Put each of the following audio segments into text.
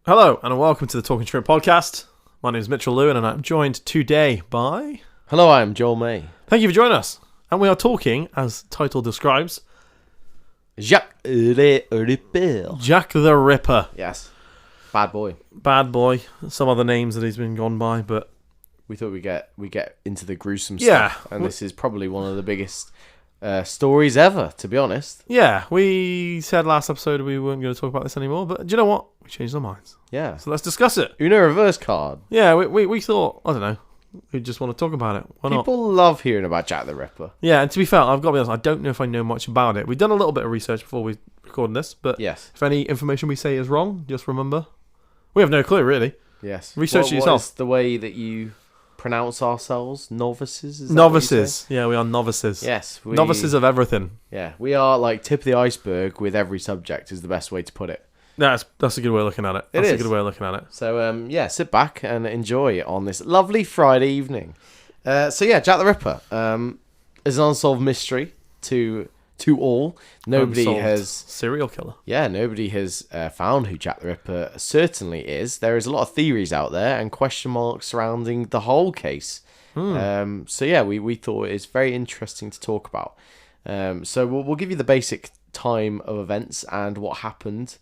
Hello, and welcome to the Talking Shrimp podcast. My name is Mitchell Lewin, and I'm joined today by... Hello, I'm Joel May. Thank you for joining us. And we are talking, as title describes... Jack the Ripper. Jack the Ripper. Yes. Bad boy. Bad boy. Some other names that he's been gone by, but... We thought we get into the gruesome Yeah. stuff. And this is probably one of the biggest stories ever, to be honest. Yeah, we said last episode we weren't going to talk about this anymore, but do you know what? We changed our minds. Yeah. So let's discuss it. Uno reverse card. Yeah, we thought, I don't know, we just want to talk about it. Why not? People love hearing about Jack the Ripper. Yeah, and to be fair, I've got to be honest, I don't know if I know much about it. We've done a little bit of research before we recorded this, but Yes. if any information we say is wrong, just remember, we have no clue, really. Yes. Research it yourself. What is the way that you pronounce ourselves? Novices? Is that Novices. Yeah, we are novices. Yes. Novices of everything. Yeah. We are like tip of the iceberg with every subject is the best way to put it. That's a good way of looking at it. That's a good way of looking at it. So, sit back and enjoy on this lovely Friday evening. Jack the Ripper is an unsolved mystery to all. Nobody Unsolved has... serial killer. Yeah, nobody has found who Jack the Ripper certainly is. There is a lot of theories out there and question marks surrounding the whole case. We thought it's very interesting to talk about. So we'll give you the basic time of events and what happened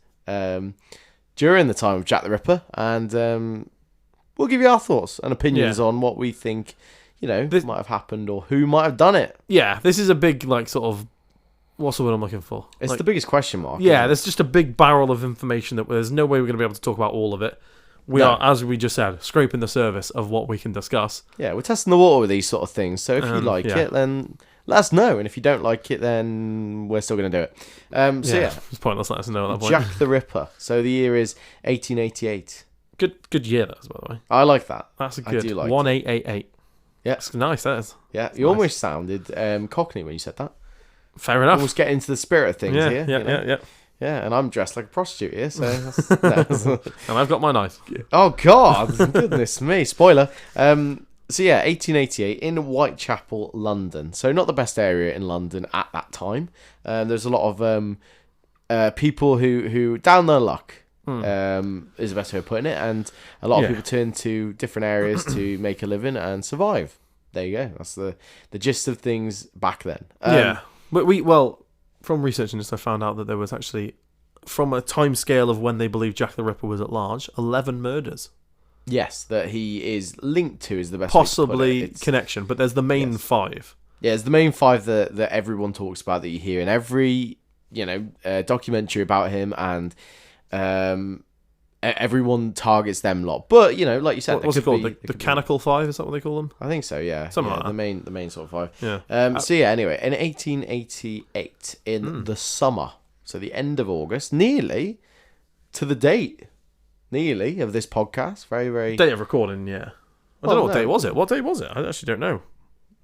during the time of Jack the Ripper, and we'll give you our thoughts and opinions on what we think, might have happened or who might have done it. Yeah, this is a big, sort of, what's the word I'm looking for? It's the biggest question mark. Yeah, there's just a big barrel of information that there's no way we're going to be able to talk about all of it. We are, as we just said, scraping the surface of what we can discuss. Yeah, we're testing the water with these sort of things. So if you like it, then let us know. And if you don't like it, then we're still going to do it. It's pointless letting us know at that point. Jack the Ripper. So the year is 1888. Good year, that is, by the way. I like that. That's a good. I do like 1888. Yeah. It's nice, that is. Yeah, you almost sounded Cockney when you said that. Fair enough. Almost getting into the spirit of things here. Yeah. Yeah, and I'm dressed like a prostitute here, so... No. And I've got my knife. Oh, God! Goodness me. Spoiler. 1888 in Whitechapel, London. So not the best area in London at that time. There's a lot of people who down their luck, is the best way of putting it, and a lot of people turn to different areas to make a living and survive. There you go. That's the gist of things back then. But from researching this, I found out that there was actually, from a time scale of when they believe Jack the Ripper was at large, 11 murders. Yes, that he is linked to is the best possibly way to put it. connection, but there's the main 5. Yeah, it's the main 5 that everyone talks about, that you hear in every documentary about him, and everyone targets them lot. But like you said, what's it called? The Canonical 5? Is that what they call them? I think so. Yeah, something like that. The main sort of 5. Yeah. Anyway, in 1888, in the summer, so the end of August, nearly to the date. Nearly of this podcast, very, very... Date of recording, yeah. I don't know what date was it. What date was it? I actually don't know.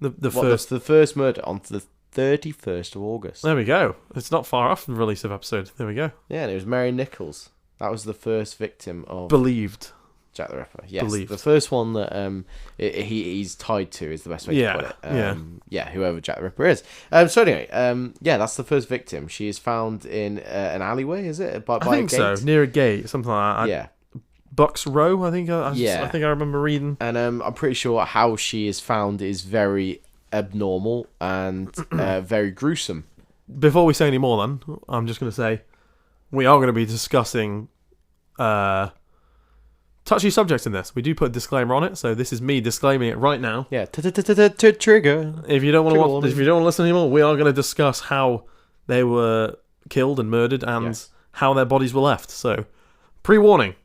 The first murder on the 31st of August. There we go. It's not far off from the release of episode. There we go. Yeah, and it was Mary Nichols. That was the first victim of... Believed. Jack the Ripper. Yes, Believed. The first one that he's tied to is the best way to put it. Whoever Jack the Ripper is. That's the first victim. She is found in an alleyway, is it? By I think a gate? so, near a gate, something like that. Yeah. Bucks Row, I think. I think I remember reading. And I'm pretty sure how she is found is very abnormal and very gruesome. Before we say any more, then I'm just going to say we are going to be discussing touchy subjects in this. We do put a disclaimer on it, so this is me disclaiming it right now. Yeah, trigger. If you don't want to listen anymore, we are going to discuss how they were killed and murdered and how their bodies were left. So, pre-warning.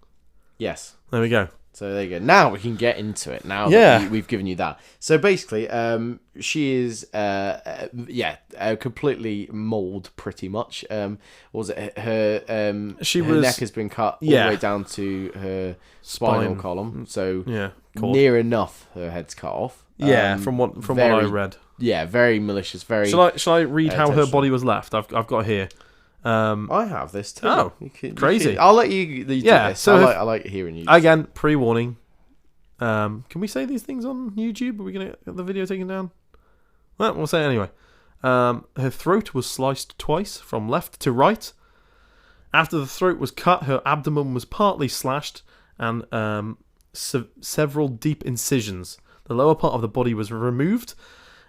Yes. There we go. So there you go. Now we can get into it. Now that we've given you that. So basically, she is, completely mauled pretty much. Was it her neck has been cut all the way down to her spinal column. So near enough her head's cut off. From what I read. Yeah, very malicious. Very. Shall I read how her body was left? I've got it here. I have this too. Oh, crazy! I'll let you do this. So I like hearing you. Again, pre-warning. Can we say these things on YouTube? Are we going to get the video taken down? Well, we'll say it anyway. Her throat was sliced twice from left to right, After the throat was cut, her abdomen was partly slashed and several deep incisions. The lower part of the body was removed,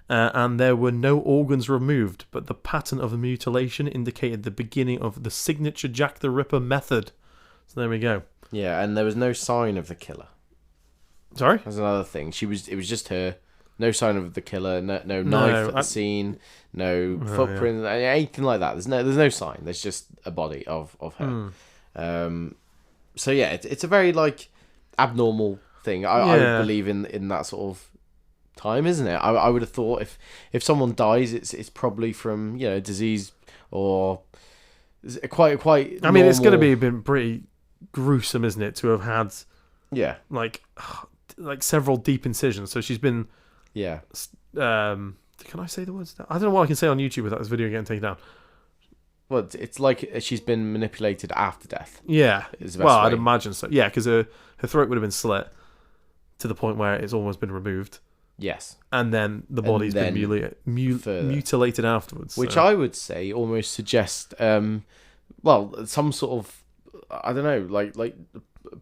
and there were no organs removed, but the pattern of the mutilation indicated the beginning of the signature Jack the Ripper method. So there we go. Yeah, and there was no sign of the killer. Sorry? That's another thing. It was just her. No sign of the killer. No knife at the scene. No footprint. Anything like that. There's no sign. There's just a body of her. So yeah, it's a very like abnormal thing. I would believe in that sort of time, isn't it? I would have thought if someone dies, it's probably from disease or quite. I mean, it's going to be been pretty gruesome, isn't it, to have had like several deep incisions. So she's been can I say the words? I don't know what I can say on YouTube without this video getting taken down. Well, it's like she's been manipulated after death. Yeah. Well, I'd imagine so. Yeah, because her throat would have been slit to the point where it's almost been removed. Yes. And then the body's been mutilated afterwards. Which I would say almost suggests, some sort of, I don't know, like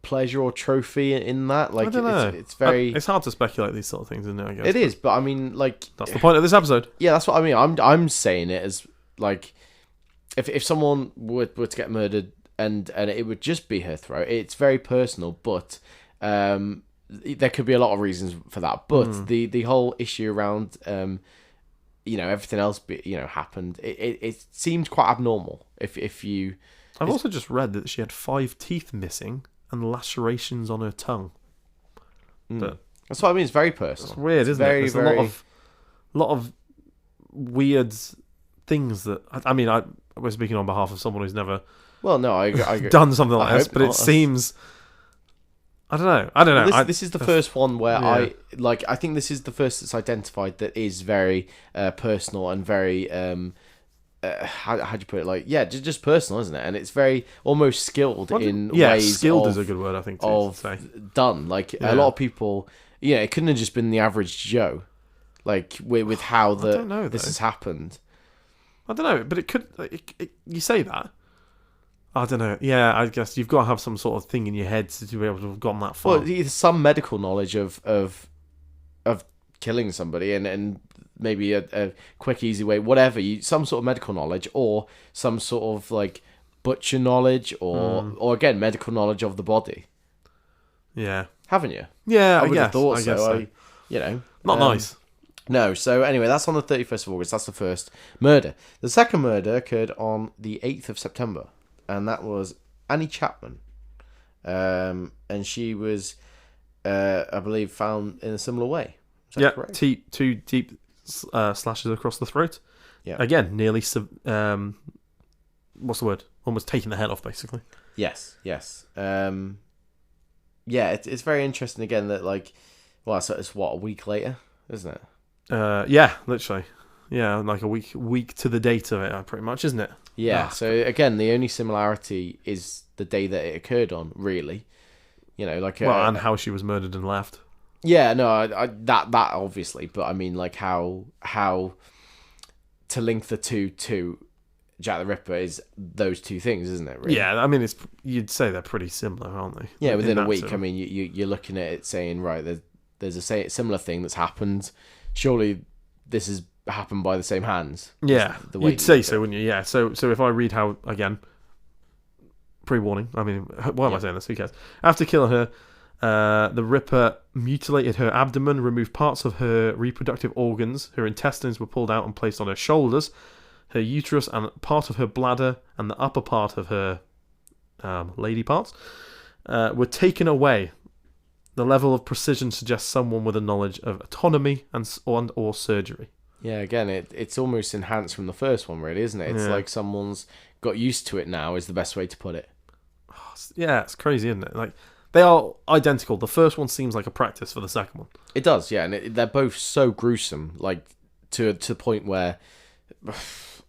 pleasure or trophy in that. Like, I don't know. It's very... It's hard to speculate these sort of things, isn't it, I guess? It is, but I mean, like... That's the point of this episode. Yeah, that's what I mean. I'm saying it as, like... If someone were to get murdered and it would just be her throat, it's very personal, but there could be a lot of reasons for that. But the whole issue around everything else happened, it seemed quite abnormal. I've also just read that she had 5 teeth missing and lacerations on her tongue. But that's what I mean. It's very personal. It's weird, isn't it? There's a lot of weird things that we're speaking on behalf of someone who's never I done something like this, but it seems I don't know. This is the first one where I think this is the first that's identified that is very personal and very how do you put it, like just personal, isn't it? And it's very almost skilled in ways. Skilled is a good word, I think, to say. Done like a lot of people. It couldn't have just been the average Joe, like with how this has happened. I don't know, but it could. You say that. I don't know. Yeah, I guess you've got to have some sort of thing in your head to be able to have gone that far. Well, either some medical knowledge of killing somebody and maybe a quick, easy way, whatever. Some sort of medical knowledge or some sort of like butcher knowledge or again medical knowledge of the body. Yeah, haven't you? Yeah, I would have thought so. Not nice. No, so anyway, that's on the 31st of August. That's the first murder. The second murder occurred on the 8th of September, and that was Annie Chapman. And she was, I believe, found in a similar way. Is that correct? 2 deep slashes across the throat. Yeah. Again, nearly, what's the word? Almost taking the head off, basically. Yes. It's very interesting, again, that, so it's a week later, isn't it? Yeah, literally. Yeah, like a week to the date of it, pretty much, isn't it? Yeah. So again, the only similarity is the day that it occurred on, really. And how she was murdered and left. Yeah, no, I that obviously, but I mean, like how to link the two to Jack the Ripper is those two things, isn't it? Really? Yeah, I mean, you'd say they're pretty similar, aren't they? Yeah, within a week. I mean, you're looking at it saying, right, there's a similar thing that's happened. Surely this has happened by the same hands. Yeah, you'd say so, wouldn't you? Yeah. So if I read how, again, pre-warning. I mean, why am I saying this? Who cares? After killing her, the Ripper mutilated her abdomen, removed parts of her reproductive organs. Her intestines were pulled out and placed on her shoulders. Her uterus and part of her bladder and the upper part of her lady parts were taken away. The level of precision suggests someone with a knowledge of autonomy or surgery. Yeah, again, it's almost enhanced from the first one, really, isn't it? It's like someone's got used to it now, is the best way to put it. Yeah, it's crazy, isn't it? Like, they are identical. The first one seems like a practice for the second one. It does, yeah, and they're both so gruesome, like to the point where,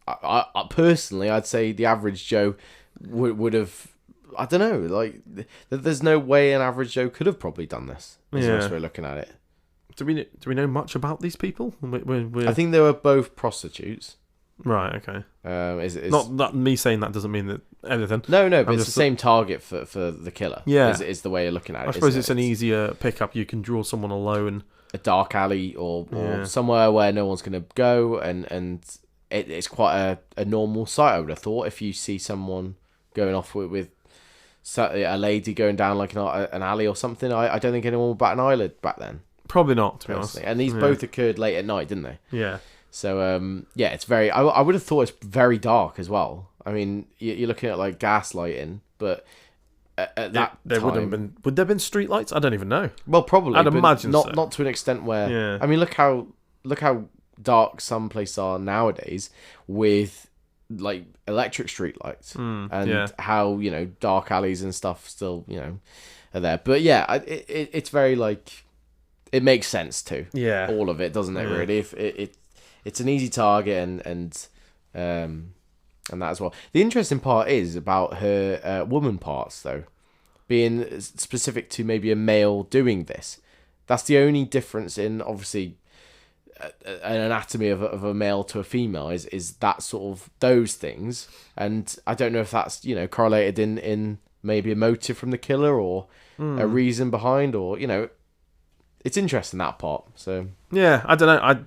I personally, I'd say the average Joe would have. I don't know, like there's no way an average Joe could have probably done this. As we're looking at it. Do we know much about these people? I think they were both prostitutes. Right. Okay. It's not me saying that doesn't mean that anything. No, but I'm it's the same target for the killer. Yeah. Is the way you're looking at it. I suppose isn't it's it? an easier pickup. You can draw someone alone. A dark alley or somewhere where no one's going to go, and it's quite a normal sight, I would have thought, if you see someone going off with a lady going down like an alley or something. I don't think anyone would bat an eyelid back then. Probably not, to be honest. And these both occurred late at night, didn't they? Yeah. So, it's very... I would have thought it's very dark as well. I mean, you're looking at, like, gaslighting, but at that there time... would have been... Would there have been streetlights? I don't even know. Well, probably. I'd imagine so. Not to an extent where... Yeah. I mean, look how dark some places are nowadays with, like, electric streetlights. And how, dark alleys and stuff still, are there. But, yeah, it's very, like... It makes sense too. Yeah. All of it, doesn't it? Yeah. Really, if it's an easy target and that as well. The interesting part is about her woman parts, though, being specific to maybe a male doing this. That's the only difference in obviously an anatomy of a male to a female is that sort of those things. And I don't know if that's correlated in maybe a motive from the killer or a reason behind, or It's interesting, that part. So yeah, I don't know. I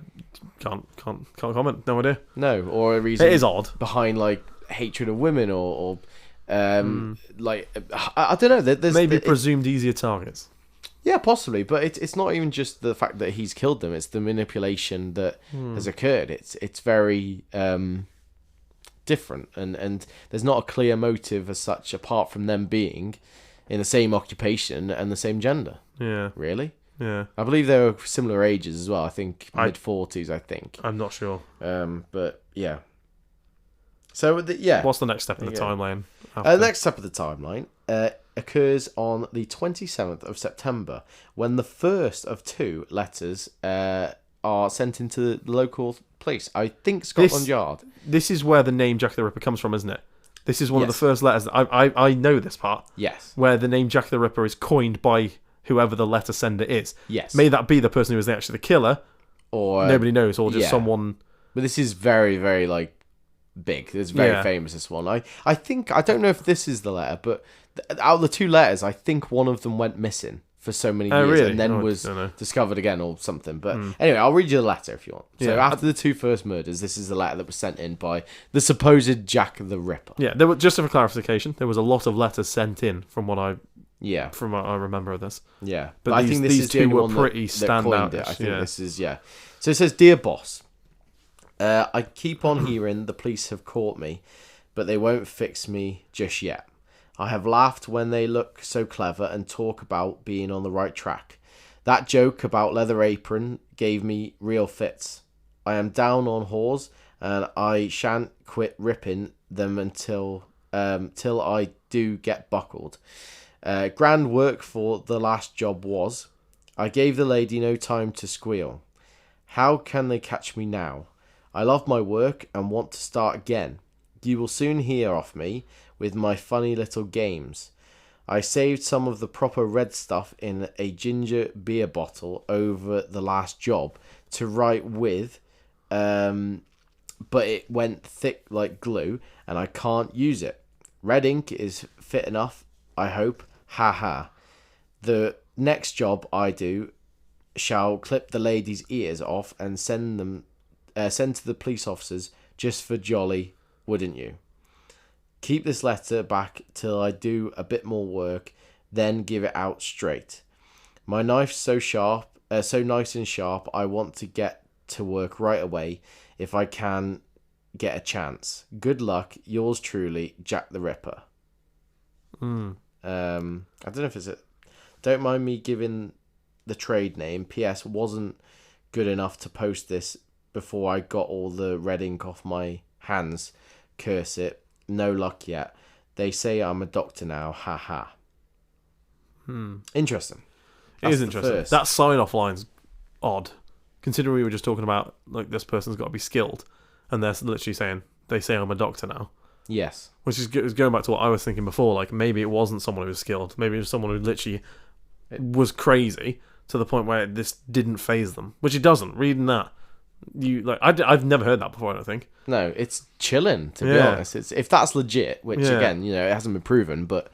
can't comment. No idea. No, or a reason. It is odd behind like hatred of women, or like I don't know. There's maybe presumed easier targets. Yeah, possibly, but it's not even just the fact that he's killed them. It's the manipulation that has occurred. It's very different, and there's not a clear motive as such apart from them being in the same occupation and the same gender. Yeah, really. Yeah, I believe they were similar ages as well. I think mid-40s. I think I'm not sure. But yeah. So what's the next step in the timeline? Next step of the timeline occurs on the 27th of September, when the first of two letters are sent into the local police. I think Scotland Yard. This is where the name Jack the Ripper comes from, isn't it? This is one of the first letters. I know this part. Yes. Where the name Jack the Ripper is coined by whoever the letter sender is. Yes. May that be the person who was actually the killer, or nobody knows, or just someone. But this is very, very big. It's very famous. This one. I think I don't know if this is the letter, but out of the two letters, I think one of them went missing for so many years, really? and then was discovered again or something. But anyway, I'll read you the letter if you want. So after the two first murders, this is the letter that was sent in by the supposed Jack the Ripper. Yeah, there were, just for clarification, there was a lot of letters sent in from what I remember of this. Yeah, but I think this these is the two only were one pretty that coined standout. it. I think this is So it says, "Dear boss, I keep on hearing the police have caught me, but they won't fix me just yet. I have laughed when they look so clever and talk about being on the right track. That joke about Leather Apron gave me real fits. I am down on whores, and I shan't quit ripping them until I do get buckled. Grand work for the last job was. I gave the lady no time to squeal. How can they catch me now? I love my work and want to start again. You will soon hear of me with my funny little games. I saved some of the proper red stuff in a ginger beer bottle over the last job to write with, but it went thick like glue and I can't use it. Red ink is fit enough, I hope. Ha ha. The next job I do shall clip the lady's ears off and send to the police officers just for jolly, wouldn't you? Keep this letter back till I do a bit more work, then give it out straight. My knife's so nice and sharp, I want to get to work right away if I can get a chance. Good luck, yours truly, Jack the Ripper." I don't know if it's it. Don't mind me giving the trade name. P.S. wasn't good enough to post this before I got all the red ink off my hands. Curse it. No luck yet. They say I'm a doctor now. Ha ha. Interesting. It is interesting. First. That sign-off line's odd, considering we were just talking about like this person's got to be skilled, and they're literally saying they say I'm a doctor now. Yes. Which is going back to what I was thinking before. Like maybe it wasn't someone who was skilled. Maybe it was someone who literally was crazy to the point where this didn't faze them. Which it doesn't. Reading that, I've never heard that before. I don't think. No, it's chilling, to be Yeah. honest. It's if that's legit, which Yeah. again, it hasn't been proven, but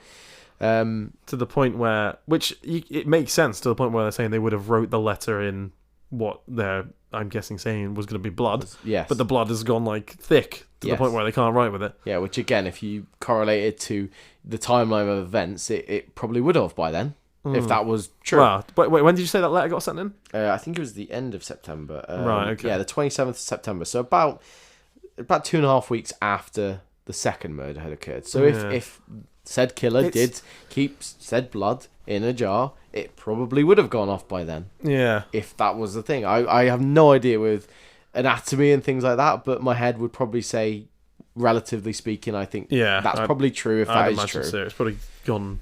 To the point where, it makes sense to the point where they're saying they would have wrote the letter in what they're, I'm guessing, saying was going to be blood, yes, but the blood has gone like thick to the Yes. point where they can't write with it. yeah, which again, if you correlate it to the timeline of events, it probably would have by then, if that was true. Wow. Wait, when did you say that letter got sent in? I think it was the end of September. Right, okay. Yeah, the 27th of September. So about 2.5 weeks after the second murder had occurred. So Yeah. if said killer did keep said blood in a jar, it probably would have gone off by then. Yeah. If that was the thing. I have no idea with anatomy and things like that, but my head would probably say, relatively speaking, I think that's probably true if that I'd is imagine true. so. It's probably gone,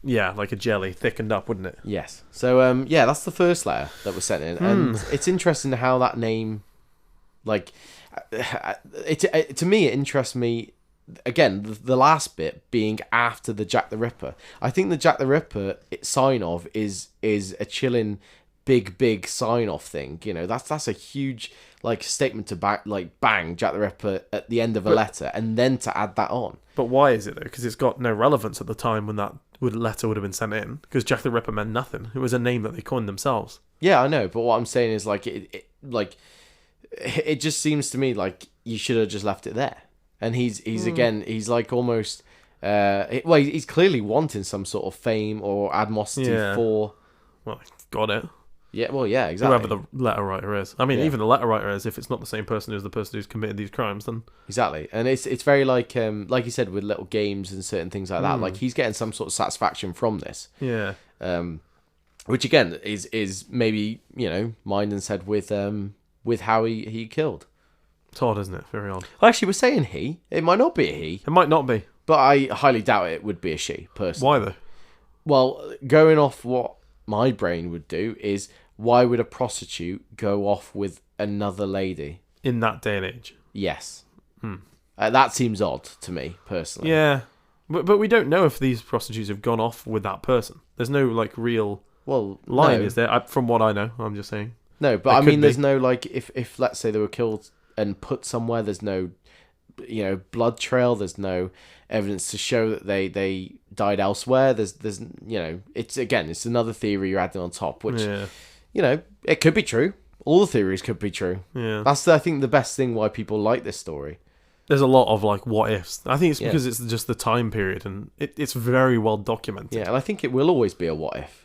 like a jelly, thickened up, wouldn't it? Yes. So that's the first letter that was sent in, and it's interesting how that name, like, to me, it interests me. Again, the last bit being after the Jack the Ripper. I think the Jack the Ripper sign off is a chilling, big sign off thing. That's a huge statement to bang Jack the Ripper at the end of a letter, and then to add that on. But why is it though? Because it's got no relevance at the time when that letter would have been sent in. Because Jack the Ripper meant nothing. It was a name that they coined themselves. Yeah, I know. But what I'm saying is it just seems to me like you should have just left it there. And he's again, he's like almost, he's clearly wanting some sort of fame or animosity for. Well, got it. Yeah, well, yeah, exactly. Whoever the letter writer is. I mean, even the letter writer is, if it's not the same person as the person who's committed these crimes, then exactly. And it's very like you said, with little games and certain things like that. Like he's getting some sort of satisfaction from this. Yeah. Which again is maybe mind and said with how he killed. It's odd, isn't it? Very odd. Actually, we're saying he. It might not be a he. It might not be. But I highly doubt it would be a she, personally. Why though? Well, going off what my brain would do is, why would a prostitute go off with another lady? In that day and age. Yes. That seems odd to me, personally. Yeah. But we don't know if these prostitutes have gone off with that person. There's no, real line, no. is there? From what I know, I'm just saying. No, but I mean, there's no, if let's say they were killed and put somewhere, there's no, blood trail, there's no evidence to show that they died elsewhere. There's it's another theory you're adding on top, which, it could be true. All the theories could be true. Yeah. That's, I think, the best thing why people like this story. There's a lot of, what ifs. I think it's because it's just the time period, and it's very well documented. Yeah, and I think it will always be a what if.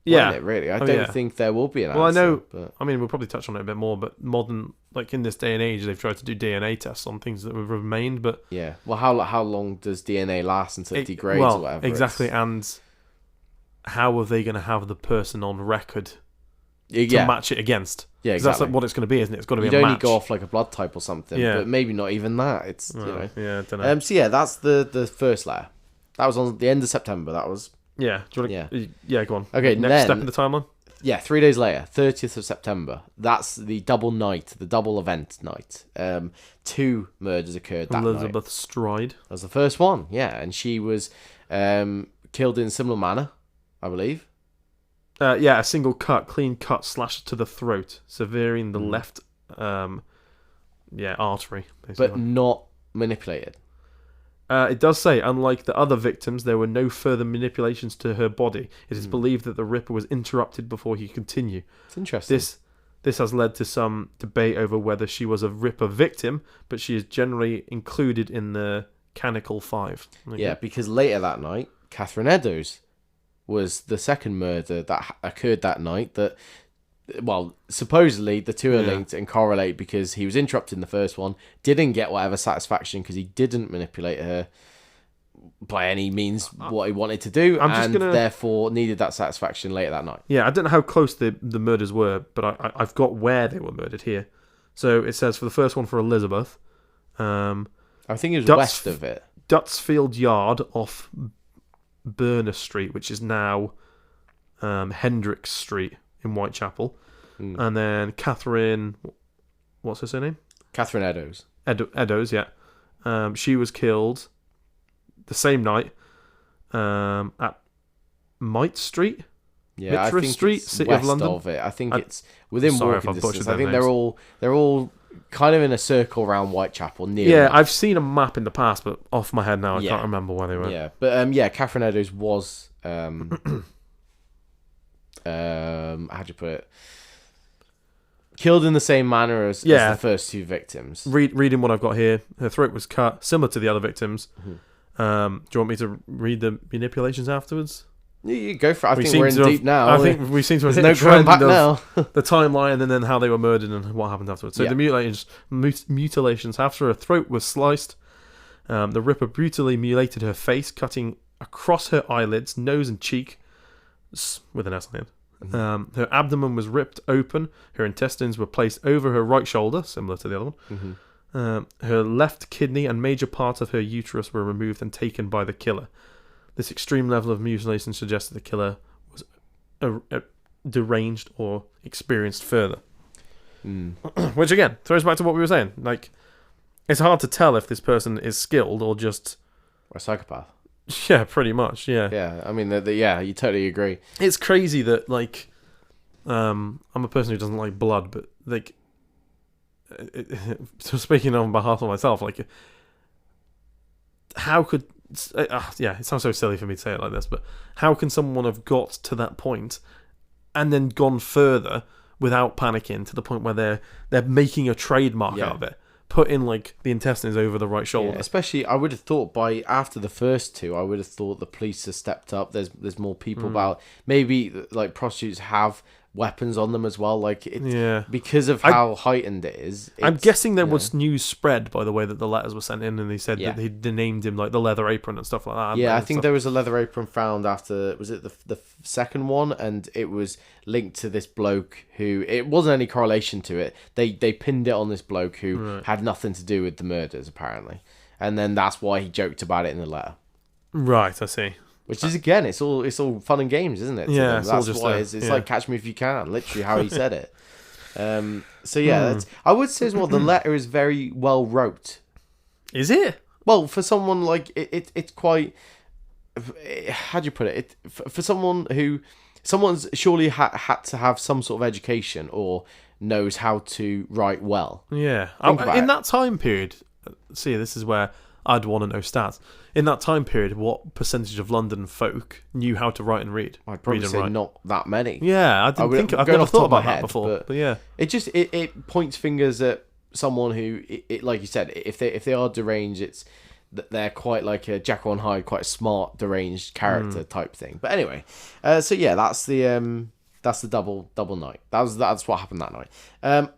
Yeah. Won't it, really? I don't think there will be an answer. Well, I know, but... I mean, we'll probably touch on it a bit more, but modern, in this day and age, they've tried to do DNA tests on things that have remained, but... Yeah. Well, how long does DNA last until it degrades or whatever? Exactly, and how are they going to have the person on record to match it against? Yeah, exactly. That's what it's going to be, isn't it? It's got to be a match. You'd only go off a blood type or something, but maybe not even that. It's, Yeah, I don't know. So, yeah, that's the first layer. That was on the end of September. That was... Yeah. Do you want to... Yeah, go on. Okay, next step in the timeline? Yeah, 3 days later, 30th of September. That's the double night, the double event night. 2 murders occurred that night. Elizabeth Stride. That was the first one, yeah. And she was killed in a similar manner, I believe. A single clean cut slashed to the throat, severing the left artery, basically. But not manipulated. It does say, unlike the other victims, there were no further manipulations to her body. It is believed that the Ripper was interrupted before he could continue. It's interesting. This has led to some debate over whether she was a Ripper victim, but she is generally included in the Canonical 5. Okay. Yeah, because later that night, Catherine Eddowes was the second murder that occurred that night that... Well, supposedly the two are linked and correlate because he was interrupted in the first one, didn't get whatever satisfaction because he didn't manipulate her by any means what he wanted to do, therefore needed that satisfaction later that night. Yeah, I don't know how close the murders were, but I've got where they were murdered here. So it says for the first one for Elizabeth, I think it was west of it. Dutsfield Yard off Burner Street, which is now Hendricks Street in Whitechapel. And then Catherine, what's her surname? Catherine Eddowes. Eddowes, yeah. She was killed the same night at Mite Street. Yeah, I Mitras think Street, it's City west of London. of it. I think it's within sorry if walking I've butchered distance. I them think names. they're all kind of in a circle around Whitechapel near. Yeah, enough. I've seen a map in the past, but off my head now, I Yeah. can't remember where they were. Yeah, but Catherine Eddowes was how'd you put it? Killed in the same manner as the first two victims. Reading what I've got here, her throat was cut, similar to the other victims. Mm-hmm. Do you want me to read the manipulations afterwards? You go for it. I think seem we're in to have- deep now. I think we seem to have hit There's the no going trend back now. the timeline and then how they were murdered and what happened afterwards. So Yeah. the mutilations after her throat was sliced. The Ripper brutally mutilated her face, cutting across her eyelids, nose, and cheek with an S on the end. Her abdomen was ripped open. Her intestines were placed over her right shoulder, similar to the other one. Her left kidney and major parts of her uterus were removed and taken by the killer. This extreme level of mutilation suggests that the killer was deranged or experienced further. Which again throws back to what we were saying. Like, it's hard to tell if this person is skilled or just a psychopath. Yeah, pretty much. Yeah. Yeah, I mean, you totally agree. It's crazy that like, I'm a person who doesn't like blood, but like, speaking on behalf of myself, like, how could it sounds so silly for me to say it like this, but how can someone have got to that point and then gone further without panicking to the point where they're making a trademark out of it? Putting like the intestines over the right shoulder. Yeah, especially, I would have thought after the first two, I would have thought the police have stepped up. There's more people about. Maybe like prostitutes have weapons on them as well. Like because of how heightened it is. I'm guessing there was news spread by the way that the letters were sent in, and they said that they named him like the leather apron and stuff like that. Yeah, I think there was a leather apron found after, was it the second one, and it was linked to this bloke who, it wasn't any correlation to it. They pinned it on this bloke who had nothing to do with the murders apparently, and then that's why he joked about it in the letter. Right, I see. Which is, again, it's all fun and games, isn't it? Yeah, that's why it's like Catch Me If You Can, literally how he said it. That's, I would say as well, the letter is very well wrote. Is it? Well, for someone like it's quite. How do you put it? For someone who, someone's surely had to have some sort of education or knows how to write well. Yeah, in that time period. See, this is where I'd want to know stats. In that time period, what percentage of London folk knew how to write and read? I'd probably say not that many. Yeah, I've never thought about that before. But yeah, it just it points fingers at someone who, like you said, if they are deranged, it's that they're quite like a Jekyll and Hyde, quite a smart deranged character type thing. But anyway, that's the double night. That's what happened that night.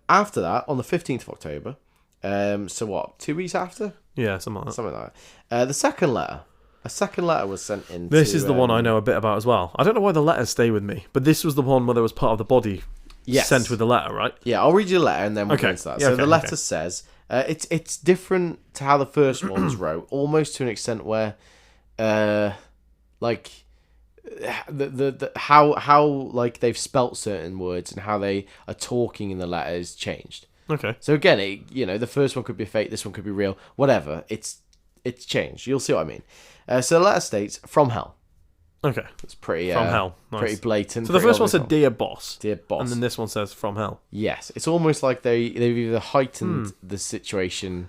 After that, on the 15th of October. So what? 2 weeks after? Yeah, something like that. The second letter. A second letter was sent in. This is the one I know a bit about as well. I don't know why the letters stay with me, but this was the one where there was part of the body sent with the letter, right? Yeah, I'll read you the letter and then we'll go into that. So the letter says, it's different to how the first one was wrote, almost to an extent where, like, how like they've spelt certain words and how they are talking in the letter is changed. Okay. So again, the first one could be fake, this one could be real, whatever. It's changed. You'll see what I mean. So the letter states, "From hell." Okay. It's pretty from hell. Nice. Pretty blatant. So the first one said, "Dear boss." Dear boss. And then this one says, "From hell." Yes. It's almost like they've either heightened the situation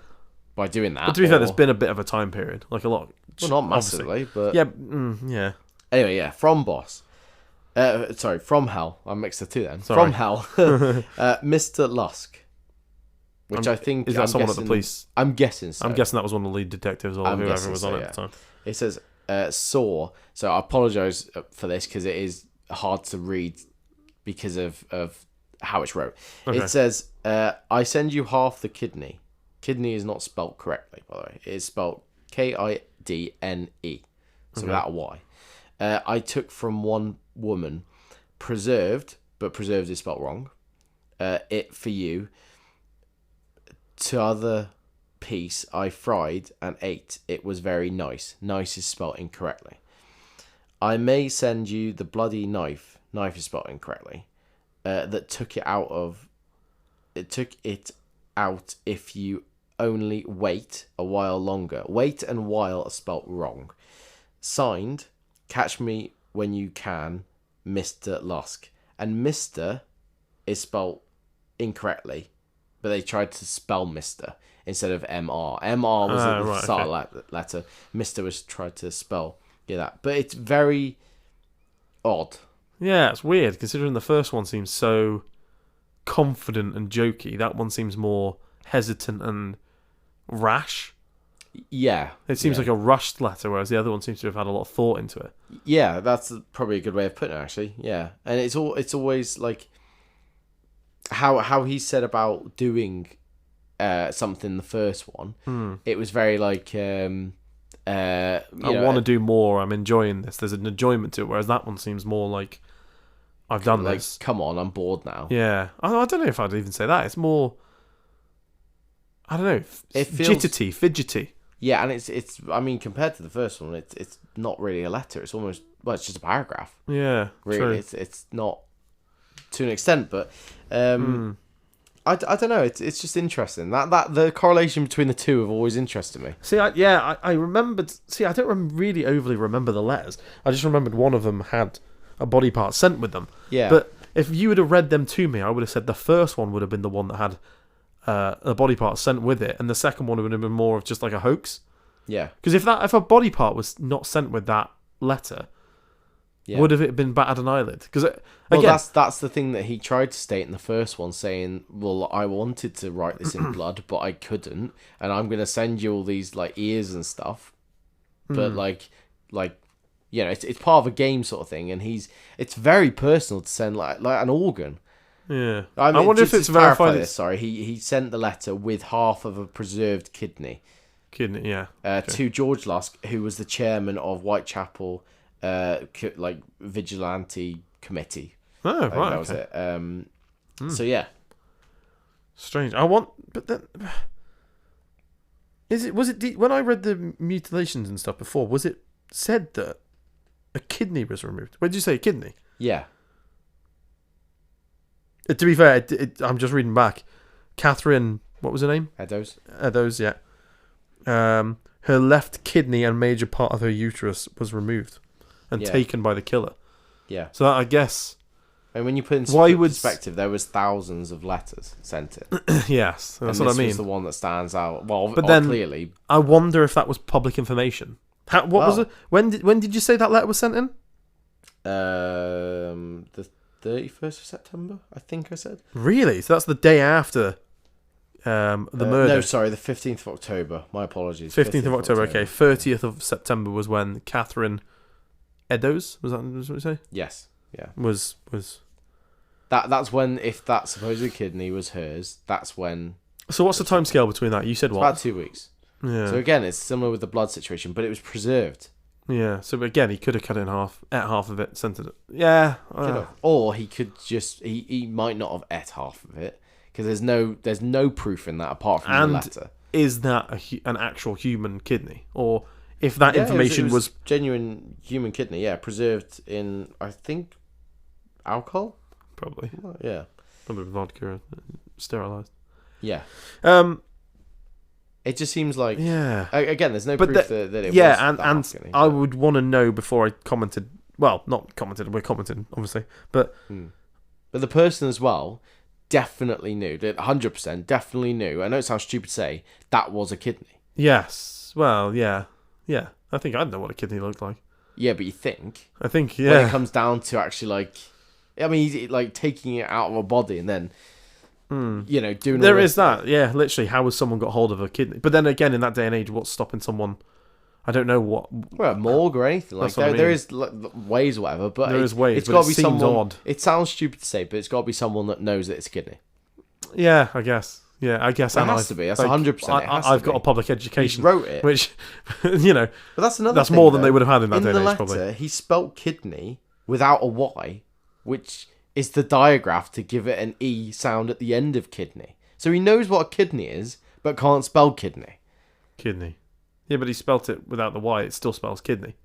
by doing that. But to be fair, there's been a bit of a time period, like a lot. Well, not massively, but yeah, yeah. Anyway, yeah. From boss. From hell. I mixed the two then. Sorry. From hell, Mr. Lusk. Which I think is that someone at the police? I'm guessing so. I'm guessing that was one of the lead detectives or whoever was on it at the time. It says saw. So I apologise for this because it is hard to read because of how it's wrote. Okay. It says, "I send you half the kidney." Kidney is not spelt correctly, by the way. It is spelt Kidne. So without a Y. "I took from one woman, preserved, but preserved is spelt wrong. It for you. To other piece I fried and ate. It was very nice. Nice is spelt incorrectly. I may send you the bloody knife. Knife is spelt incorrectly. That took it out of. It took it out if you only wait a while longer. Wait and while are spelt wrong. Signed, Catch Me When You Can, Mr. Lusk. And Mr. is spelled incorrectly, but they tried to spell Mr. instead of MR. MR was at the start letter. Mr. was tried to spell that. But it's very odd. Yeah, it's weird, considering the first one seems so confident and jokey. That one seems more hesitant and rash. Yeah. It seems like a rushed letter, whereas the other one seems to have had a lot of thought into it. Yeah, that's probably a good way of putting it, actually. Yeah. And it's always like how he said about doing something in the first one. It was very like I want to do more. I'm enjoying this. There's an enjoyment to it, whereas that one seems more like I've done like, this. Come on, I'm bored now. Yeah, I don't know if I'd even say that. It's more, I don't know, it feels fidgety. Yeah, and it's. I mean, compared to the first one, it's not really a letter. It's almost it's just a paragraph. Yeah, really. True. It's not to an extent, but I don't know. It's just interesting that the correlation between the two have always interested me. See, I remembered. See, I don't really overly remember the letters. I just remembered one of them had a body part sent with them. Yeah. But if you would have read them to me, I would have said the first one would have been the one that had a body part sent with it, and the second one would have been more of just like a hoax. Yeah. Because if a body part was not sent with that letter, would have it been battered an eyelid? Because that's the thing that he tried to state in the first one, saying, "Well, I wanted to write this in blood, but I couldn't, and I'm gonna send you all these like ears and stuff, but like it's part of a game sort of thing, and it's very personal to send like an organ." Yeah, I wonder if it's verified. Sorry, he sent the letter with half of a preserved kidney. Yeah. To George Lusk, who was the chairman of Whitechapel, vigilante committee. Oh, right. That was it. So yeah, strange. But then, was it when I read the mutilations and stuff before? Was it said that a kidney was removed? Where did you say a kidney? Yeah. To be fair, I'm just reading back. Catherine, what was her name? Eddowes, yeah. Her left kidney and major part of her uterus was removed and taken by the killer. Yeah. So I guess. And when you put it in perspective, there was thousands of letters sent in. Yes, that's and what I mean. This was the one that stands out. Well, but then clearly, I wonder if that was public information. Was it? When did you say that letter was sent in? The 31st of September, I think I said. Really? So that's the day after the murder? No, sorry, the 15th of October. My apologies. 15th of October, okay. 30th of September was when Catherine Eddowes, was that what you say? Yes, yeah. Was That's when, if that supposed kidney was hers, that's when... So what's the timescale between that? You said what? About 2 weeks. Yeah. So again, it's similar with the blood situation, but it was preserved. Yeah, so again, he could have cut it in half, ate half of it, sent it. Yeah. Or he could just, he might not have ate half of it, because there's no proof in that apart from the letter. Is that an actual human kidney? Or if that information was genuine human kidney, preserved in, I think, alcohol? Probably. Yeah. Probably vodka, sterilised. Yeah. It just seems like again, there's no proof that it was. Yeah, and I would want to know before I commented. Well, not commented. We're commenting, obviously, but the person as well definitely knew. 100% definitely knew. I know it sounds stupid to say that was a kidney. Yes. Well, yeah. I think I'd know what a kidney looked like. Yeah, but you think? I think when it comes down to actually taking it out of a body and then. Doing there is that, literally. How has someone got hold of a kidney? But then again, in that day and age, what's stopping someone? I don't know what. Well, a morgue or anything like that. There is ways, or whatever, but there is ways. It's got to be someone. Odd. It sounds stupid to say, but it's got to be someone that knows that it's a kidney. Yeah, I guess. Yeah, I guess. It has to be. That's 100%. I've got a public education. He wrote it, which But that's another. That's thing, more than they would have had in that day and age. Letter, probably. He spelt kidney without a Y, which is the digraph to give it an E sound at the end of kidney. So he knows what a kidney is, but can't spell kidney. Kidney. Yeah, but he spelt it without the Y. It still spells kidney.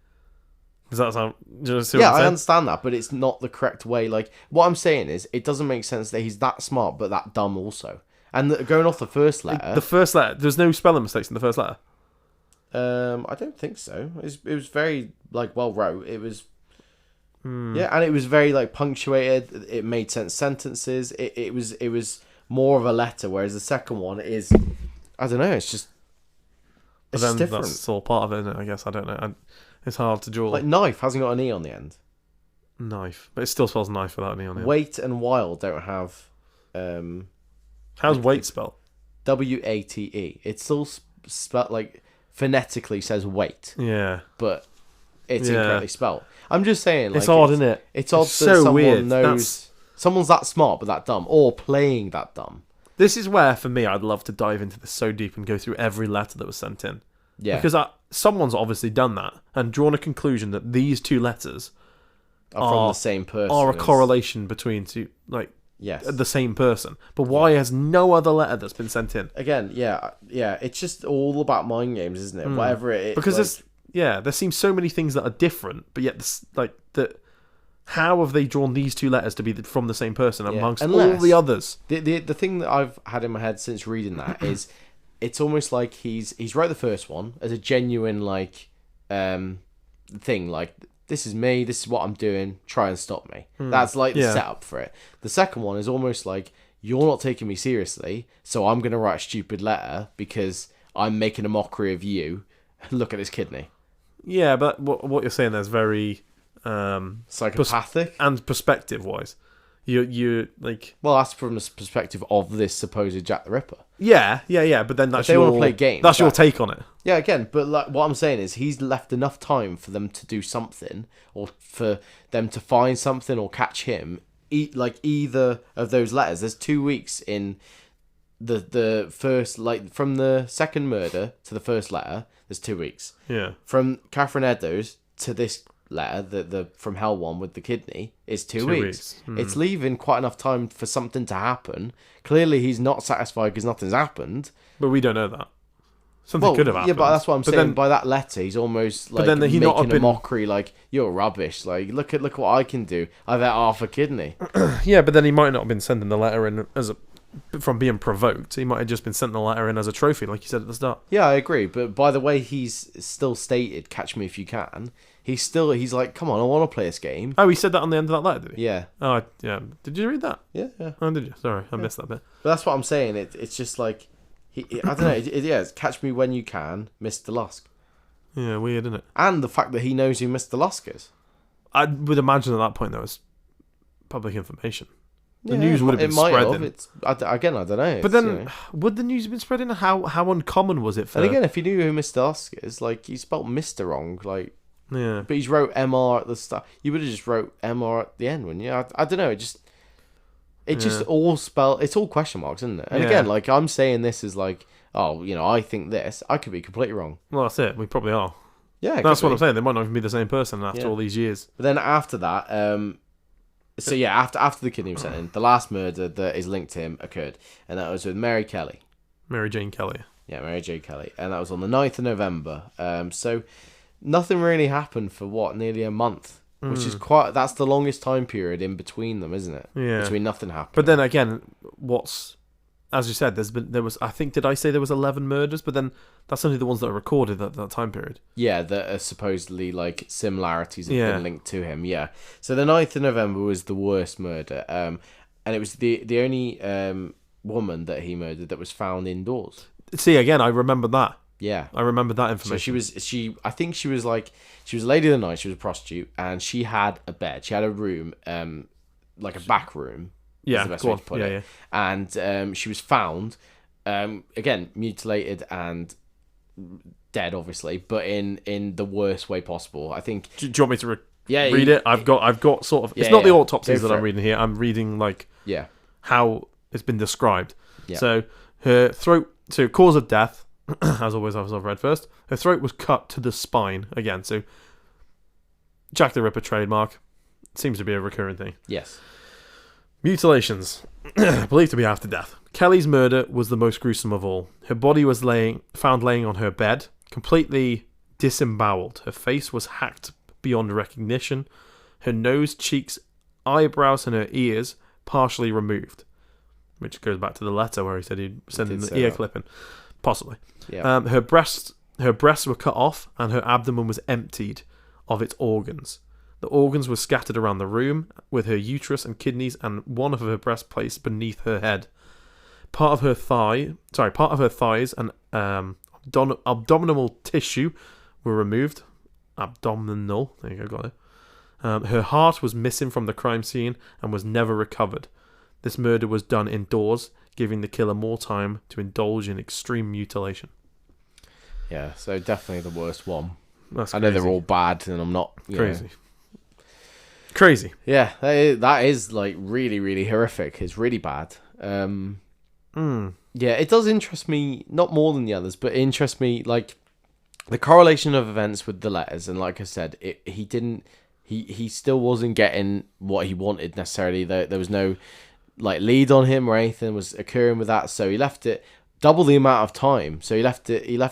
Does that sound... Do you see what I'm saying? I understand that, but it's not the correct way. Like, what I'm saying is, it doesn't make sense that he's that smart, but that dumb also. And going off the first letter... The first letter... There's no spelling mistakes in the first letter? I don't think so. It was very, well wrote. It was... Yeah, and it was very like punctuated. It made sentences. It was more of a letter, whereas the second one is, I don't know. It's just But just then different. that's all part of it, isn't it? I guess I don't know. It's hard to draw. Like knife hasn't got an e on the end. Knife, but it still spells knife without an e on it. Wait and wild don't have How's weight spelled? WATE. It still spelled like phonetically says wait, Yeah, but it's Yeah. incorrectly spelled. I'm just saying, like, it's odd, isn't it? It's odd It's that so someone weird. knows someone's that smart but that dumb, or playing that dumb. This is where, for me, I'd love to dive into this so deep and go through every letter that was sent in. Yeah, Because someone's obviously done that and drawn a conclusion that these two letters are from the same person. are a It's- correlation between two, like, Yes. the same person. But why has no other letter that's been sent in? Again, yeah. It's just all about mind games, isn't it? Whatever it is. Because like, there seems so many things that are different, but yet, how have they drawn these two letters to be from the same person amongst all Unless- the others? the thing that I've had in my head since reading that is, it's almost like he's wrote the first one as a genuine like thing, like, this is me, this is what I'm doing, try and stop me. That's like the Yeah. setup for it. The second one is almost like, you're not taking me seriously, so I'm gonna write a stupid letter because I'm making a mockery of you. Look at this kidney. Yeah, but what you're saying there is very Psychopathic. and perspective wise. You like Well, that's from the perspective of this supposed Jack the Ripper. yeah, but then that's they your wanna play games, That's your that- take on it. Yeah, again, but like what I'm saying is he's left enough time for them to do something, or for them to find something or catch him. Like either of those letters. There's 2 weeks in the first, like from the second murder to the first letter. There's 2 weeks. Yeah. From Catherine Eddowes to this letter, the from Hell one with the kidney, is 2 weeks. It's leaving quite enough time for something to happen. Clearly, he's not satisfied because nothing's happened. But we don't know that. Something could have happened. Yeah, but that's what I'm But saying. then- By that letter, he's almost like then he making not have a been- mockery, like, you're rubbish. Like, look what I can do. I've had half a kidney. Yeah, but then he might not have been sending the letter in from being provoked. He might have just been sending the letter in as a trophy, like you said at the start. Yeah, I agree. But by the way, he's still stated, "Catch me if you can." He's like, come on, I want to play this game. Oh, he said that on the end of that letter, did he? Yeah, Oh, yeah. Did you read that? yeah. Oh, did you? Sorry, I missed that bit. But that's what I'm saying. It's just like, I don't know. It's catch me when you can, Mr. Lusk. Yeah, weird, isn't it? And the fact that he knows who Mr. Lusk is. I would imagine at that point that was public information. The Yeah, news would have been it might spreading. have. Again, I don't know. But then, would the news have been spreading? How uncommon was it for? And again, if you knew who Mr. Lusk is, like, he spelt Mr. wrong, like, yeah, but he's wrote MR at the start. You would have just wrote MR at the end, wouldn't you? I don't know. It just all spell. It's all question marks, isn't it? And Yeah. again, like, I'm saying this is like, oh, I think this. I could be completely wrong. well, that's it. We probably are. Yeah, That's what I'm saying. They might not even be the same person after Yeah. all these years. But then after that, so yeah, after the kidney was sent in, the last murder that is linked to him occurred, and that was with Mary Kelly. Mary Jane Kelly. Yeah, Mary J. Kelly, and that was on the 9th of November. So nothing really happened for nearly a month, which is that's the longest time period in between them, isn't it? Yeah. Between nothing happened. But then again, as you said, there was. I think did I say there was 11 murders? But then that's only the ones that are recorded at that time period. Yeah, that are supposedly like similarities have Yeah. been linked to him. Yeah. So the 9th of November was the worst murder, and it was the only woman that he murdered that was found indoors. See, again, I remember that. Yeah. I remember that So information. I think she was a lady of the night. She was a prostitute, and she had a bed. She had a room, like a back room. Is Yeah, the best go way on. to put Yeah, it. And she was found, again, mutilated and dead, obviously, but in the worst way possible. I think. Do you want me to read read it? I've got sort of. It's Yeah, not the yeah. autopsies Go that for I'm it. reading here. I'm reading like Yeah. how it's been described. Yeah. So her throat. So cause of death, as always, as I've read first. Her throat was cut to the spine again. So Jack the Ripper trademark seems to be a recurring thing. Yes. Mutilations, believed to be after death. Kelly's murder was the most gruesome of all. Her body was found laying on her bed, completely disemboweled. Her face was hacked beyond recognition. Her nose, cheeks, eyebrows, and her ears partially removed. Which goes back to the letter where he said he'd send in did the say ear that. clipping. Possibly. Yeah. Her breasts were cut off and her abdomen was emptied of its organs. The organs were scattered around the room, with her uterus and kidneys and one of her breasts placed beneath her head. Part of her thighs and abdominal tissue were removed. Abdominal, there you go, got it. Her heart was missing from the crime scene and was never recovered. This murder was done indoors, giving the killer more time to indulge in extreme mutilation. Yeah, so definitely the worst one. That's I know crazy. they're all bad, and I'm not Crazy. Crazy. Yeah, that is like really, really horrific. It's really bad. Yeah, it does interest me, not more than the others, but it interests me, like, the correlation of events with the letters. And like I said, he still wasn't getting what he wanted necessarily. There was no, like, lead on him or anything was occurring with that. So he left it double the amount of time. So he left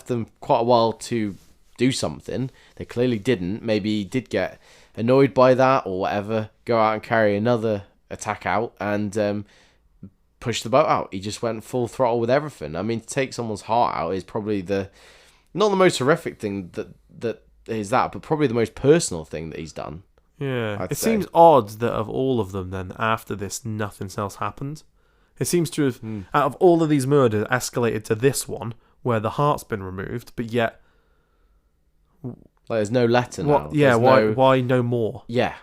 them quite a while to do something. They clearly didn't. Maybe he did get annoyed by that or whatever, go out and carry another attack out and push the boat out. He just went full throttle with everything. I mean, to take someone's heart out is probably not the most horrific thing that is that, but probably the most personal thing that he's done. Yeah. It seems odd that of all of them then, after this, nothing else happened. It seems to have, out of all of these murders, escalated to this one, where the heart's been removed, but yet... Like, there's no letter now. Yeah, why no more? Yeah.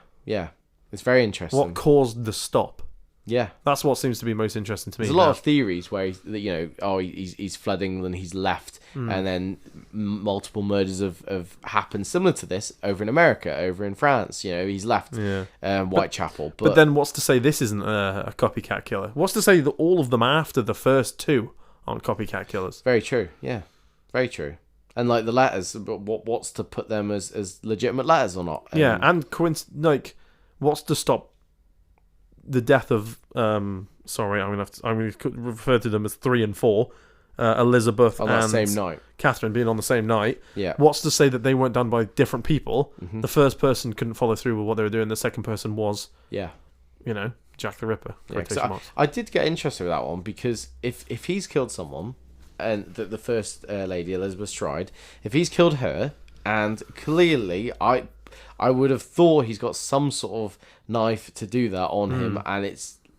It's very interesting. What caused the stop? Yeah. That's what seems to be most interesting to me. There's a lot of theories where, he's fled England, he's left, and then multiple murders have happened similar to this over in America, over in France. He's left Whitechapel. But then what's to say this isn't a copycat killer? What's to say that all of them after the first two aren't copycat killers? Very true, yeah. Very true. And like the letters, what's to put them as legitimate letters or not? And what's to stop the death of I'm going to refer to them as 3 and 4, Elizabeth on that and same night, Catherine being on the same night. Yeah. What's to say that they weren't done by different people? The first person couldn't follow through with what they were doing. The second person was, Jack the Ripper. Yeah, I did get interested with that one because if he's killed someone, and the first lady, Elizabeth Stride, if he's killed her, and clearly I would have thought he's got some sort of knife to do that on him, and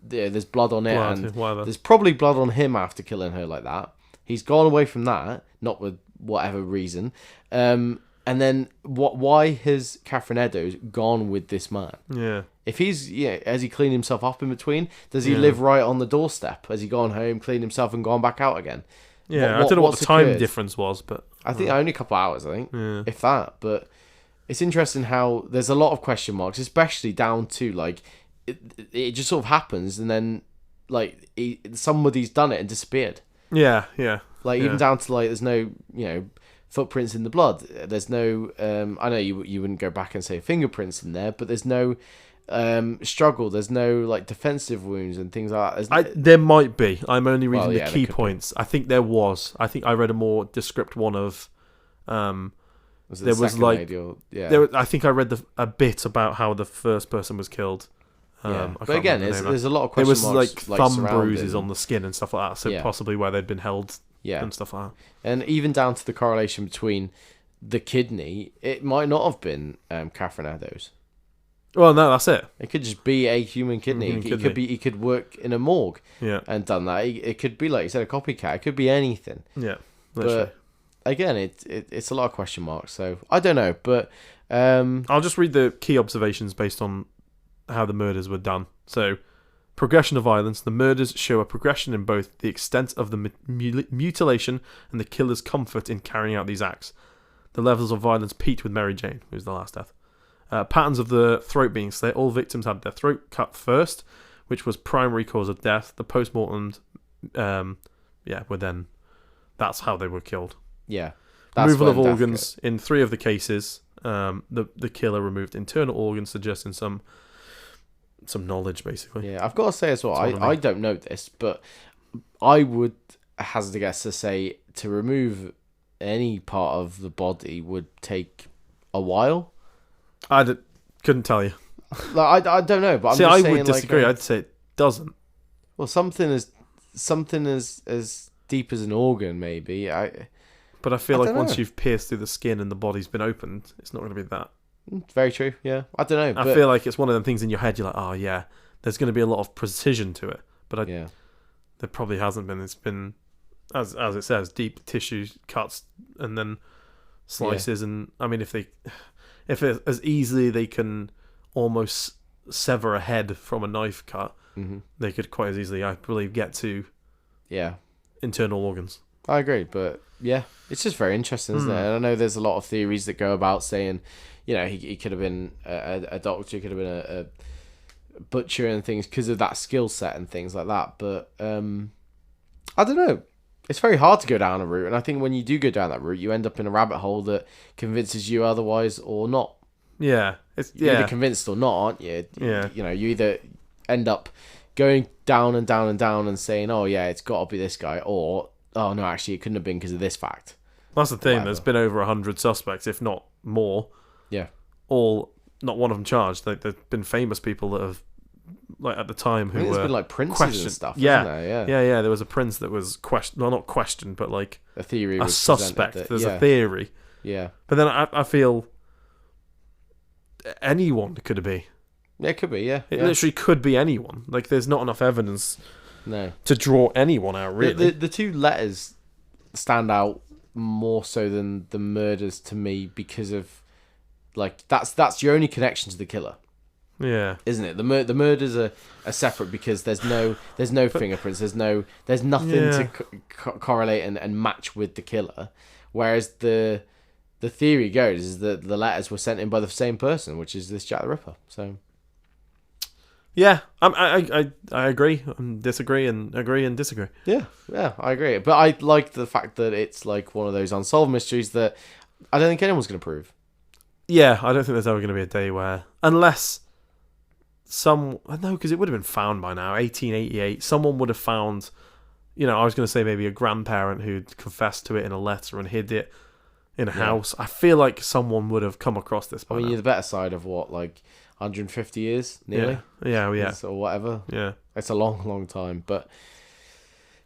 there's blood on it, and there's probably blood on him after killing her like that. He's gone away from that, not with whatever reason. And then why has Catherine Eddowes gone with this man? Yeah. If he's, has he cleaned himself up in between? Does he live right on the doorstep? Has he gone home, cleaned himself, and gone back out again? Yeah, I don't know what the time difference was, but... I think only a couple of hours, if that. But it's interesting how there's a lot of question marks, especially down to, like, it just sort of happens, and then, like, somebody's done it and disappeared. Yeah. Like, even down to, like, there's no, footprints in the blood. There's no... I know you wouldn't go back and say fingerprints in there, but there's no... struggle. There's no like defensive wounds and things like that. There might be. I'm only reading the key points. Be. I think there was. I think I read a more descript one of. I think I read a bit about how the first person was killed. But again, there's a lot of question marks. There was like thumb bruises on the skin and stuff like that. So possibly where they'd been held. And stuff like that. And even down to the correlation between the kidney, it might not have been Catherine Eddowes. Well, no, that's it. It could just be a human kidney. He could work in a morgue and done that. It could be, like you said, a copycat. It could be anything. Yeah, literally. But again, it's a lot of question marks. So I don't know, but I'll just read the key observations based on how the murders were done. So, progression of violence. The murders show a progression in both the extent of the mutilation and the killer's comfort in carrying out these acts. The levels of violence peaked with Mary Jane, who was the last death. Patterns of the throat being slit. All victims had their throat cut first, which was primary cause of death. The post-mortem, were then... That's how they were killed. Yeah. Removal of organs. In 3 of the cases, the killer removed internal organs, suggesting some knowledge, basically. Yeah, I've got to say as well, I don't know this, but I would hazard a guess to say to remove any part of the body would take a while. I couldn't tell you. Like, I don't know, but I'm See, just I saying, would disagree. I'd say it doesn't. Well, something as deep as an organ, maybe. But I feel like once you've pierced through the skin and the body's been opened, it's not going to be that. Very true. Yeah, I don't know. I feel like it's one of them things in your head. You're like, oh yeah, there's going to be a lot of precision to it, but yeah, there probably hasn't been. It's been, as it says, deep tissue cuts and then slices. And I mean, if it, as easily they can almost sever a head from a knife cut, they could quite as easily, I believe, get to internal organs. I agree, but yeah, it's just very interesting, isn't it? And I know there's a lot of theories that go about saying, you know, he could have been a doctor, he could have been a butcher and things because of that skill set and things like that. But I don't know. It's very hard to go down a route, and I think when you do go down that route, you end up in a rabbit hole that convinces you otherwise or not. Yeah, You're either convinced or not, aren't you? Yeah. You know, you either end up going down and down and down and saying, oh yeah, it's got to be this guy, or oh no, actually it couldn't have been because of this fact. That's the thing. There's been over 100 suspects, if not more. Yeah. All, not one of them charged. There's been famous people that have, like at the time, who I think were there's been like princes questioned. and stuff. Yeah. Isn't there? Yeah. Yeah. There was a prince that was questioned. Well, not questioned, but like A theory. a Was suspect. that, There's a theory. Yeah. But then I feel anyone could it be. Yeah, it could be. Yeah. It literally could be anyone. Like there's not enough evidence. No. To draw anyone out, really. The two letters stand out more so than the murders to me because of, like, that's your only connection to the killer. Yeah, isn't it? The murders are separate because there's no fingerprints. There's nothing to correlate and match with the killer. Whereas the theory goes is that the letters were sent in by the same person, which is this Jack the Ripper. So. Yeah, I agree and disagree and agree and disagree. Yeah, I agree. But I like the fact that it's like one of those unsolved mysteries that I don't think anyone's going to prove. Yeah, I don't think there's ever going to be a day where, unless because it would have been found by now, 1888, someone would have found, you know, I was going to say maybe a grandparent who'd confessed to it in a letter and hid it in a house. I feel like someone would have come across this by now. You're the better side of what, like 150 years, nearly? Yeah. Or whatever. Yeah. It's a long, long time, but...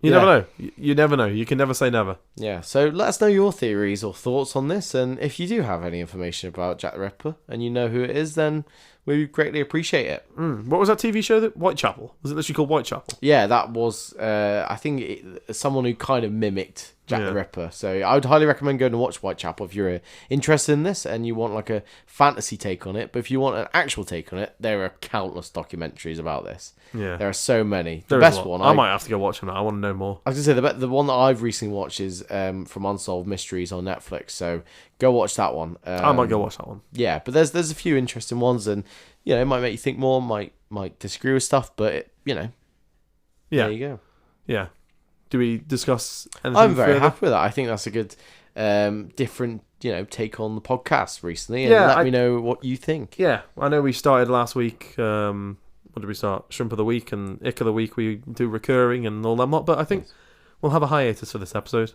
You never know. You never know. You can never say never. Yeah, so let us know your theories or thoughts on this, and if you do have any information about Jack the Ripper, and you know who it is, then we would greatly appreciate it. What was that TV show? Whitechapel? Was it literally called Whitechapel? Yeah, that was, I think, someone who kind of mimicked Jack the Ripper. So I would highly recommend going to watch Whitechapel if you're interested in this and you want like a fantasy take on it. But if you want an actual take on it, there are countless documentaries about this. Yeah, there are so many. The best one, I might have to go watch them now. I want to know more. I was gonna say the one that I've recently watched is from Unsolved Mysteries on Netflix. So go watch that one. I might go watch that one. Yeah, but there's a few interesting ones, and you know, it might make you think more. Might disagree with stuff, but there you go. Yeah. Do we discuss anything I'm very further? happy with that. I think that's a good, different, take on the podcast recently, and let me know what you think. Yeah, I know we started last week. What did we start? Shrimp of the week and Ick of the week. We do recurring and all that lot, but I think we'll have a hiatus for this episode.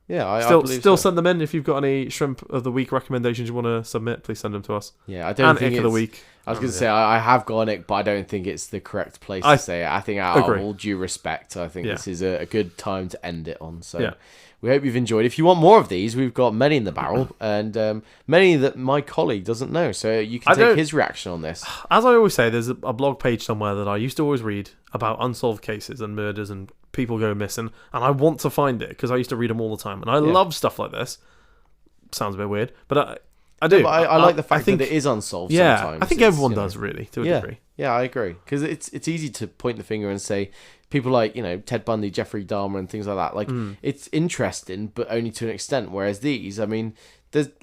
Yeah, I still believe so. send them in. If you've got any shrimp of the week recommendations you want to submit, please send them to us. Yeah, I don't think Ick of the week. I was going to say I have got an ick, but I don't think it's the correct place to say it. I think out of all due respect, I think this is a good time to end it on. So we hope you've enjoyed. If you want more of these, we've got many in the barrel, and many that my colleague doesn't know. So you can take his reaction on this. As I always say, there's a blog page somewhere that I used to always read about unsolved cases and murders and people go missing, and I want to find it because I used to read them all the time, and I love stuff like this. Sounds a bit weird, but I do. But I like the fact that it is unsolved sometimes. I think everyone does, really, to a degree. Yeah, I agree. Because it's easy to point the finger and say, people like, Ted Bundy, Jeffrey Dahmer and things like that, like, it's interesting, but only to an extent. Whereas these, I mean,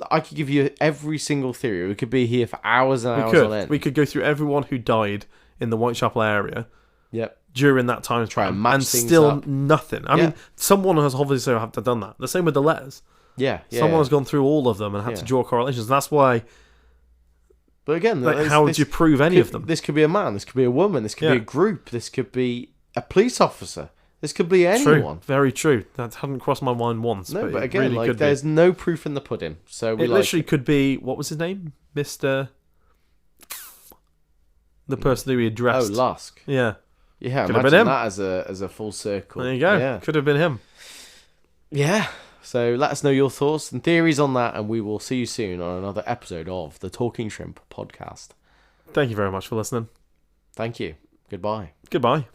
I could give you every single theory. We could be here for hours and hours on end. We could go through everyone who died in the Whitechapel area. Yep. During that time Try and match things still up. Nothing. I mean, someone has obviously done that. The same with the letters. Yeah. Someone has gone through all of them and had to draw correlations. That's why. But again, how would you prove any of them? This could be a man. This could be a woman. This could be a group. This could be a police officer. This could be anyone. True. Very true. That hadn't crossed my mind once. No, but again, really there's no proof in the pudding. So it literally could be, what was his name? Mr. The person who he addressed. Oh, Lusk. Yeah. Yeah, could imagine that as a full circle. There you go. Yeah. Could have been him. Yeah. So let us know your thoughts and theories on that, and we will see you soon on another episode of the Talking Shrimp podcast. Thank you very much for listening. Thank you. Goodbye. Goodbye.